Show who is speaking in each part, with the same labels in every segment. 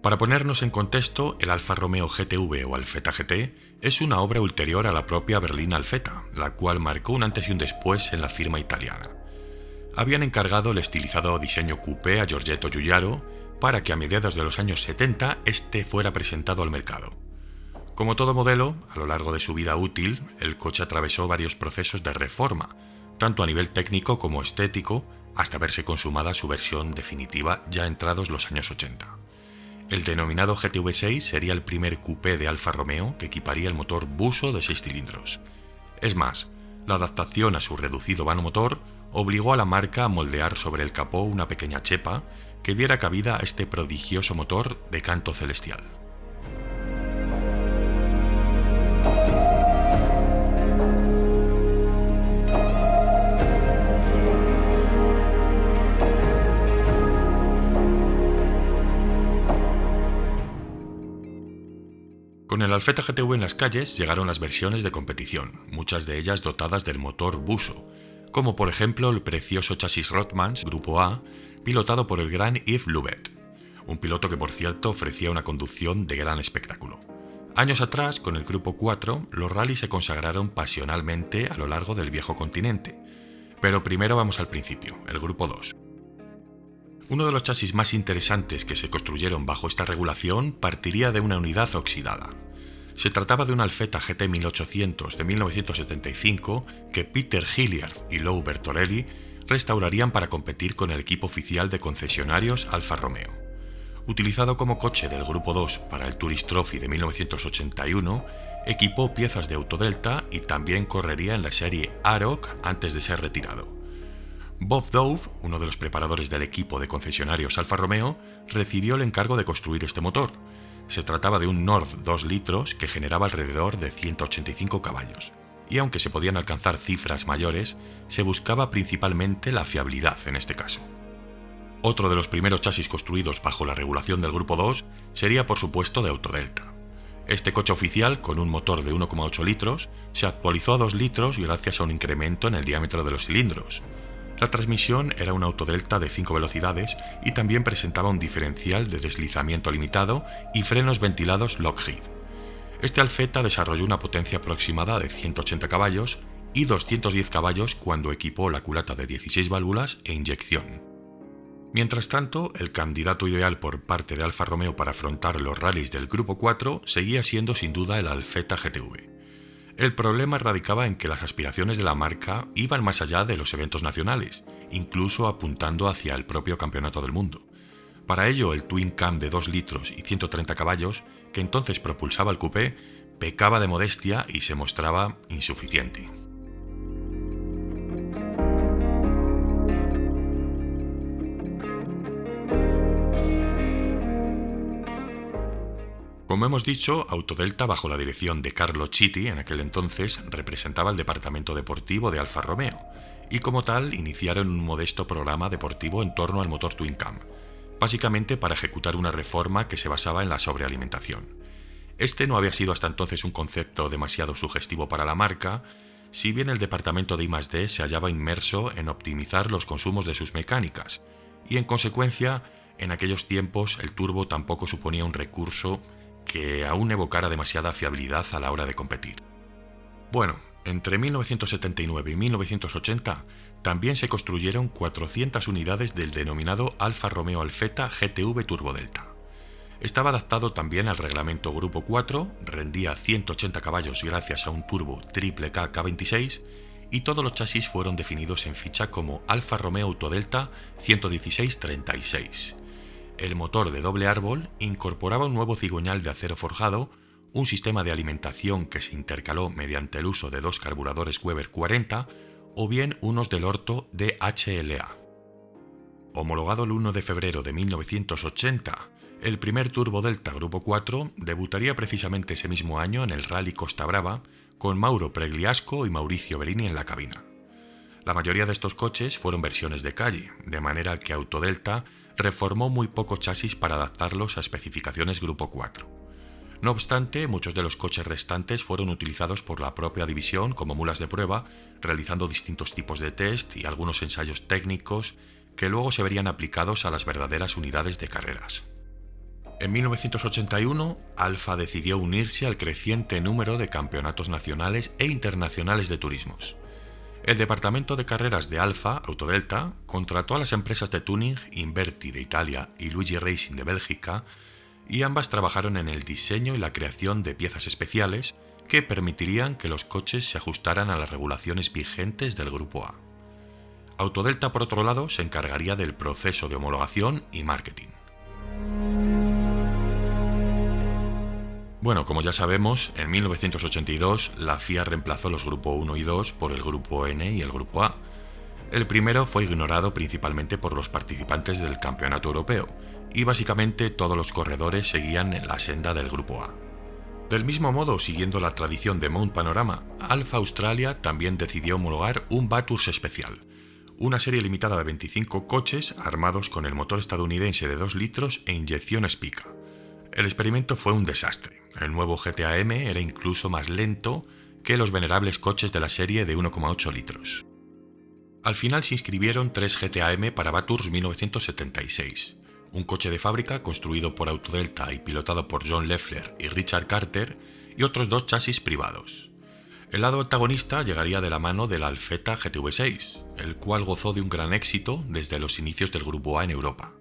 Speaker 1: Para ponernos en contexto, el Alfa Romeo GTV o Alfetta GT es una obra ulterior a la propia berlina Alfetta, la cual marcó un antes y un después en la firma italiana. Habían encargado el estilizado diseño coupé a Giorgetto Giugiaro para que a mediados de los años 70 este fuera presentado al mercado. Como todo modelo, a lo largo de su vida útil, el coche atravesó varios procesos de reforma, tanto a nivel técnico como estético, hasta verse consumada su versión definitiva ya entrados los años 80. El denominado GTV6 sería el primer coupé de Alfa Romeo que equiparía el motor Buso de 6 cilindros. Es más, la adaptación a su reducido vano motor obligó a la marca a moldear sobre el capó una pequeña chepa que diera cabida a este prodigioso motor de canto celestial. Con el Alfetta GTV en las calles llegaron las versiones de competición, muchas de ellas dotadas del motor Buso, como por ejemplo el precioso chasis Rothmans Grupo A, pilotado por el gran Yves Loubet, un piloto que por cierto ofrecía una conducción de gran espectáculo. Años atrás, con el Grupo 4, los rallys se consagraron pasionalmente a lo largo del viejo continente, pero primero vamos al principio, el Grupo 2. Uno de los chasis más interesantes que se construyeron bajo esta regulación partiría de una unidad oxidada. Se trataba de un Alfetta GT 1800 de 1975 que Peter Hilliard y Lou Bertorelli restaurarían para competir con el equipo oficial de concesionarios Alfa Romeo. Utilizado como coche del Grupo 2 para el Tourist Trophy de 1981, equipó piezas de Autodelta y también correría en la serie Aroc antes de ser retirado. Bob Dove, uno de los preparadores del equipo de concesionarios Alfa Romeo, recibió el encargo de construir este motor. Se trataba de un North 2 litros que generaba alrededor de 185 caballos, y aunque se podían alcanzar cifras mayores, se buscaba principalmente la fiabilidad en este caso. Otro de los primeros chasis construidos bajo la regulación del Grupo 2 sería por supuesto de Autodelta. Este coche oficial, con un motor de 1,8 litros, se actualizó a 2 litros gracias a un incremento en el diámetro de los cilindros. La transmisión era una Autodelta de 5 velocidades y también presentaba un diferencial de deslizamiento limitado y frenos ventilados Lockheed. Este Alfetta desarrolló una potencia aproximada de 180 caballos y 210 caballos cuando equipó la culata de 16 válvulas e inyección. Mientras tanto, el candidato ideal por parte de Alfa Romeo para afrontar los rallies del Grupo 4 seguía siendo sin duda el Alfetta GTV. El problema radicaba en que las aspiraciones de la marca iban más allá de los eventos nacionales, incluso apuntando hacia el propio campeonato del mundo. Para ello, el Twin Cam de 2 litros y 130 caballos, que entonces propulsaba el coupé, pecaba de modestia y se mostraba insuficiente. Como hemos dicho, Autodelta, bajo la dirección de Carlo Chiti, en aquel entonces representaba el departamento deportivo de Alfa Romeo, y como tal iniciaron un modesto programa deportivo en torno al motor Twin Cam, básicamente para ejecutar una reforma que se basaba en la sobrealimentación. Este no había sido hasta entonces un concepto demasiado sugestivo para la marca, si bien el departamento de I+D se hallaba inmerso en optimizar los consumos de sus mecánicas, y en consecuencia, en aquellos tiempos el turbo tampoco suponía un recurso que aún evocara demasiada fiabilidad a la hora de competir. Bueno, entre 1979 y 1980 también se construyeron 400 unidades del denominado Alfa Romeo Alfetta GTV Turbo Delta. Estaba adaptado también al reglamento Grupo 4, rendía 180 caballos gracias a un turbo triple K K26 y todos los chasis fueron definidos en ficha como Alfa Romeo Autodelta 116-36. El motor de doble árbol incorporaba un nuevo cigüeñal de acero forjado, un sistema de alimentación que se intercaló mediante el uso de 2 carburadores Weber 40 o bien unos del Orto DHLA. Homologado el 1 de febrero de 1980, el primer Turbo Delta Grupo 4 debutaría precisamente ese mismo año en el Rally Costa Brava con Mauro Pregliasco y Mauricio Berini en la cabina. La mayoría de estos coches fueron versiones de calle, de manera que Autodelta reformó muy pocos chasis para adaptarlos a especificaciones Grupo 4. No obstante, muchos de los coches restantes fueron utilizados por la propia división como mulas de prueba, realizando distintos tipos de test y algunos ensayos técnicos que luego se verían aplicados a las verdaderas unidades de carreras. En 1981, Alfa decidió unirse al creciente número de campeonatos nacionales e internacionales de turismos. El departamento de carreras de Alfa, Autodelta, contrató a las empresas de tuning Inverti de Italia y Luigi Racing de Bélgica, y ambas trabajaron en el diseño y la creación de piezas especiales que permitirían que los coches se ajustaran a las regulaciones vigentes del Grupo A. Autodelta, por otro lado, se encargaría del proceso de homologación y marketing. Bueno, como ya sabemos, en 1982 la FIA reemplazó los Grupo 1 y 2 por el Grupo N y el Grupo A. El primero fue ignorado principalmente por los participantes del Campeonato Europeo, y básicamente todos los corredores seguían en la senda del Grupo A. Del mismo modo, siguiendo la tradición de Mount Panorama, Alfa Australia también decidió homologar un Bathurst especial, una serie limitada de 25 coches armados con el motor estadounidense de 2 litros e inyección Spica. El experimento fue un desastre. El nuevo GTA-M era incluso más lento que los venerables coches de la serie de 1,8 litros. Al final se inscribieron 3 GTA-M para Bathurst 1976, un coche de fábrica construido por Autodelta y pilotado por John Leffler y Richard Carter, y otros 2 chasis privados. El lado antagonista llegaría de la mano del Alfetta GTV6, el cual gozó de un gran éxito desde los inicios del Grupo A en Europa.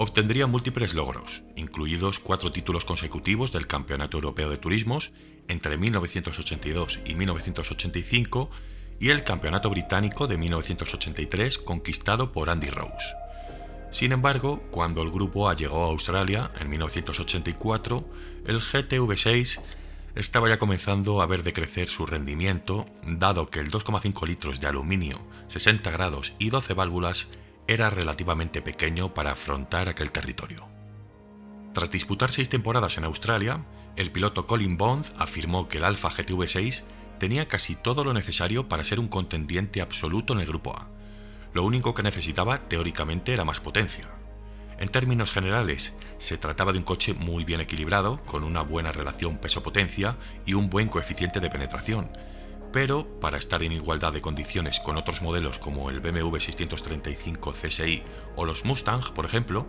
Speaker 1: Obtendría múltiples logros, incluidos 4 títulos consecutivos del Campeonato Europeo de Turismos entre 1982 y 1985 y el Campeonato Británico de 1983 conquistado por Andy Rose. Sin embargo, cuando el Grupo A llegó a Australia en 1984, el GTV6 estaba ya comenzando a ver decrecer su rendimiento, dado que el 2,5 litros de aluminio, 60 grados y 12 válvulas era relativamente pequeño para afrontar aquel territorio. Tras disputar 6 temporadas en Australia, el piloto Colin Bond afirmó que el Alfa GTV6 tenía casi todo lo necesario para ser un contendiente absoluto en el Grupo A. Lo único que necesitaba teóricamente era más potencia. En términos generales, se trataba de un coche muy bien equilibrado, con una buena relación peso-potencia y un buen coeficiente de penetración, pero para estar en igualdad de condiciones con otros modelos como el BMW 635 CSI o los Mustang, por ejemplo,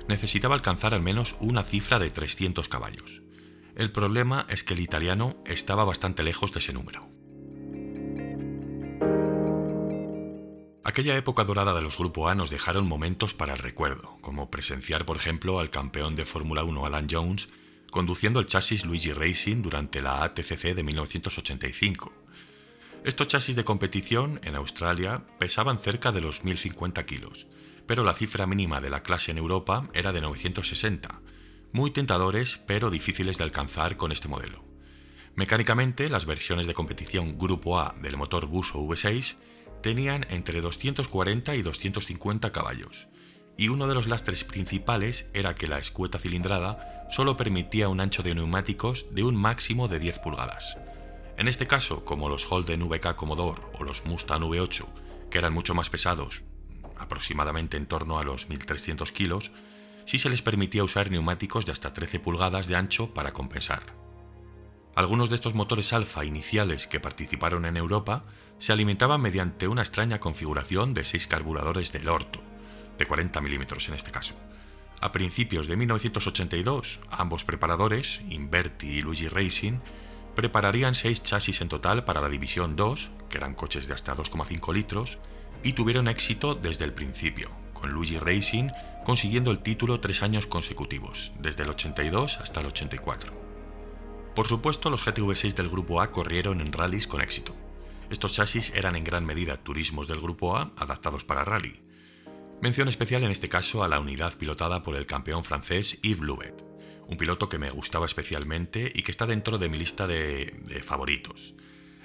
Speaker 1: necesitaba alcanzar al menos una cifra de 300 caballos. El problema es que el italiano estaba bastante lejos de ese número. Aquella época dorada de los Grupo A nos dejaron momentos para el recuerdo, como presenciar, por ejemplo, al campeón de Fórmula 1 Alan Jones conduciendo el chasis Luigi Racing durante la ATCC de 1985. Estos chasis de competición en Australia pesaban cerca de los 1050 kilos, pero la cifra mínima de la clase en Europa era de 960, muy tentadores pero difíciles de alcanzar con este modelo. Mecánicamente, las versiones de competición Grupo A del motor Busso V6 tenían entre 240 y 250 caballos, y uno de los lastres principales era que la escueta cilindrada solo permitía un ancho de neumáticos de un máximo de 10 pulgadas. En este caso, como los Holden VK Commodore o los Mustang V8, que eran mucho más pesados, aproximadamente en torno a los 1300 kilos, sí se les permitía usar neumáticos de hasta 13 pulgadas de ancho para compensar. Algunos de estos motores Alfa iniciales que participaron en Europa se alimentaban mediante una extraña configuración de 6 carburadores del orto, de 40 milímetros en este caso. A principios de 1982, ambos preparadores, Inverti y Luigi Racing, prepararían 6 chasis en total para la División 2, que eran coches de hasta 2,5 litros, y tuvieron éxito desde el principio, con Luigi Racing consiguiendo el título 3 años consecutivos, desde el 82 hasta el 84. Por supuesto, los GTV6 del Grupo A corrieron en rallies con éxito. Estos chasis eran en gran medida turismos del Grupo A adaptados para rally. Mención especial en este caso a la unidad pilotada por el campeón francés Yves Loubet, un piloto que me gustaba especialmente y que está dentro de mi lista de favoritos.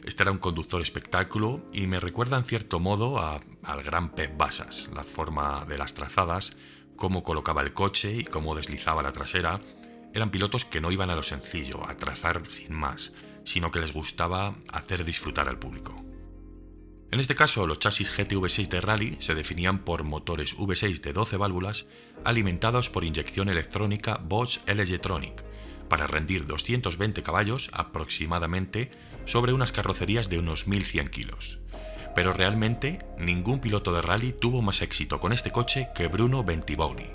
Speaker 1: Este era un conductor espectáculo y me recuerda en cierto modo al gran Pep Basas, la forma de las trazadas, cómo colocaba el coche y cómo deslizaba la trasera. Eran pilotos que no iban a lo sencillo, a trazar sin más, sino que les gustaba hacer disfrutar al público. En este caso, los chasis GTV6 de rally se definían por motores V6 de 12 válvulas alimentados por inyección electrónica Bosch L-Jetronic para rendir 220 caballos aproximadamente sobre unas carrocerías de unos 1100 kilos. Pero realmente ningún piloto de rally tuvo más éxito con este coche que Bruno Bentivogli.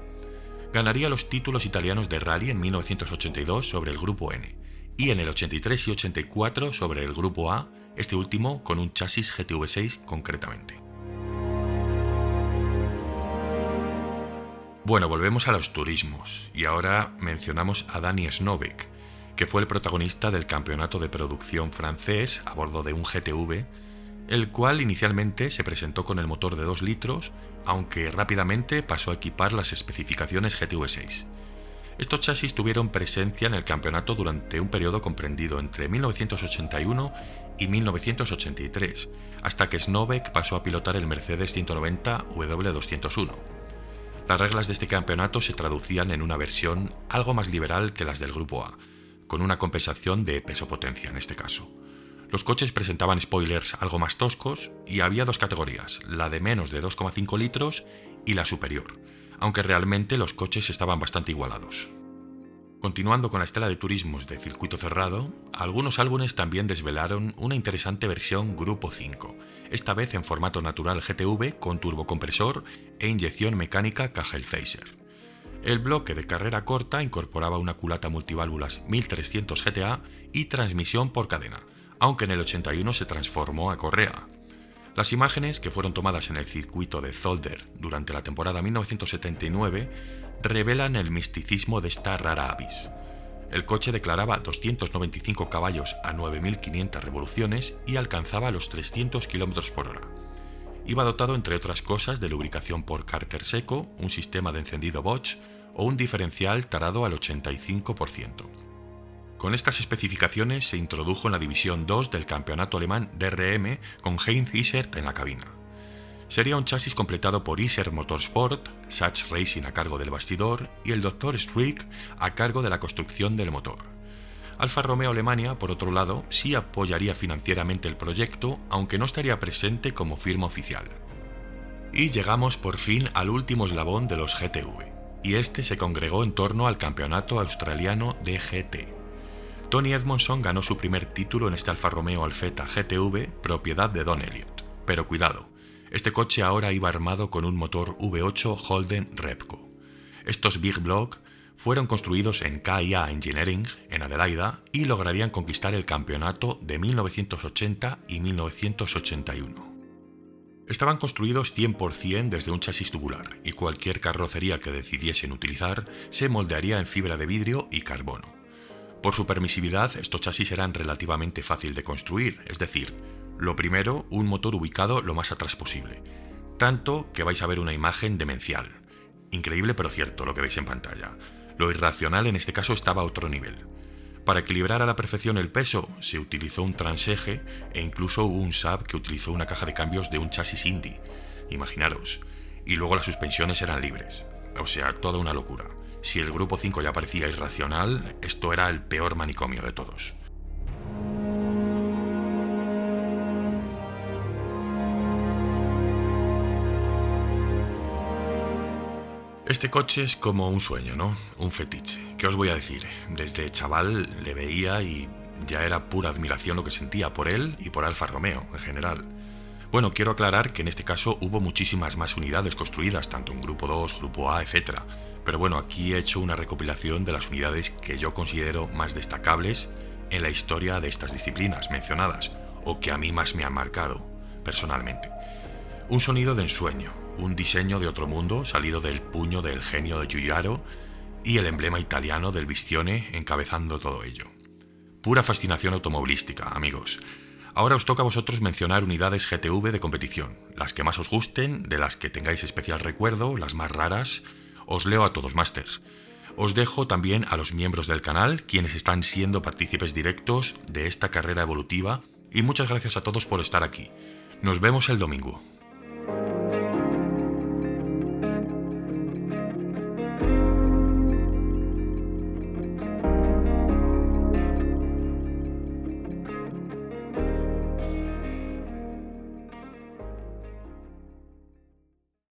Speaker 1: Ganaría los títulos italianos de rally en 1982 sobre el Grupo N y en el 83 y 84 sobre el Grupo A, este último con un chasis GTV6 concretamente. Bueno, volvemos a los turismos y ahora mencionamos a Danny Snobeck, que fue el protagonista del campeonato de producción francés a bordo de un GTV, el cual inicialmente se presentó con el motor de 2 litros, aunque rápidamente pasó a equipar las especificaciones GTV6. Estos chasis tuvieron presencia en el campeonato durante un periodo comprendido entre 1981 y 1983, hasta que Snobeck pasó a pilotar el Mercedes 190 W201. Las reglas de este campeonato se traducían en una versión algo más liberal que las del Grupo A, con una compensación de peso-potencia en este caso. Los coches presentaban spoilers algo más toscos y había 2 categorías, la de menos de 2,5 litros y la superior, aunque realmente los coches estaban bastante igualados. Continuando con la estela de turismos de circuito cerrado, algunos álbumes también desvelaron una interesante versión Grupo 5, esta vez en formato natural GTV con turbocompresor e inyección mecánica Kagel-Phaser. El bloque de carrera corta incorporaba una culata multiválvulas 1300 GTA y transmisión por cadena, aunque en el 81 se transformó a correa. Las imágenes, que fueron tomadas en el circuito de Zolder durante la temporada 1979, revelan el misticismo de esta rara avis. El coche declaraba 295 caballos a 9.500 revoluciones y alcanzaba los 300 km/h. Iba dotado, entre otras cosas, de lubricación por cárter seco, un sistema de encendido Bosch o un diferencial tarado al 85%. Con estas especificaciones se introdujo en la División 2 del campeonato alemán DRM con Heinz Isert en la cabina. Sería un chasis completado por Isert Motorsport, Sachs Racing a cargo del bastidor y el Dr. Strick a cargo de la construcción del motor. Alfa Romeo Alemania, por otro lado, sí apoyaría financieramente el proyecto, aunque no estaría presente como firma oficial. Y llegamos por fin al último eslabón de los GTV, y este se congregó en torno al campeonato australiano de GT. Tony Edmondson ganó su primer título en este Alfa Romeo Alfetta GTV, propiedad de Don Elliott. Pero cuidado, este coche ahora iba armado con un motor V8 Holden Repco. Estos Big Block fueron construidos en KIA Engineering, en Adelaida, y lograrían conquistar el campeonato de 1980 y 1981. Estaban construidos 100% desde un chasis tubular, y cualquier carrocería que decidiesen utilizar se moldearía en fibra de vidrio y carbono. Por su permisividad, estos chasis eran relativamente fácil de construir, es decir, lo primero, un motor ubicado lo más atrás posible, tanto que vais a ver una imagen demencial. Increíble pero cierto lo que veis en pantalla. Lo irracional en este caso estaba a otro nivel. Para equilibrar a la perfección el peso, se utilizó un transeje e incluso hubo un Saab que utilizó una caja de cambios de un chasis Indy, imaginaros, y luego las suspensiones eran libres, o sea, toda una locura. Si el Grupo 5 ya parecía irracional, esto era el peor manicomio de todos. Este coche es como un sueño, ¿no? Un fetiche. ¿Qué os voy a decir? Desde chaval le veía y ya era pura admiración lo que sentía por él y por Alfa Romeo en general. Bueno, quiero aclarar que en este caso hubo muchísimas más unidades construidas, tanto en Grupo 2, Grupo A, etc. Pero bueno, aquí he hecho una recopilación de las unidades que yo considero más destacables en la historia de estas disciplinas mencionadas, o que a mí más me han marcado, personalmente. Un sonido de ensueño, un diseño de otro mundo salido del puño del genio de Giugiaro y el emblema italiano del Vistione encabezando todo ello. Pura fascinación automovilística, amigos. Ahora os toca a vosotros mencionar unidades GTV de competición, las que más os gusten, de las que tengáis especial recuerdo, las más raras. Os leo a todos, Masters. Os dejo también a los miembros del canal, quienes están siendo partícipes directos de esta carrera evolutiva, y muchas gracias a todos por estar aquí. Nos vemos el domingo.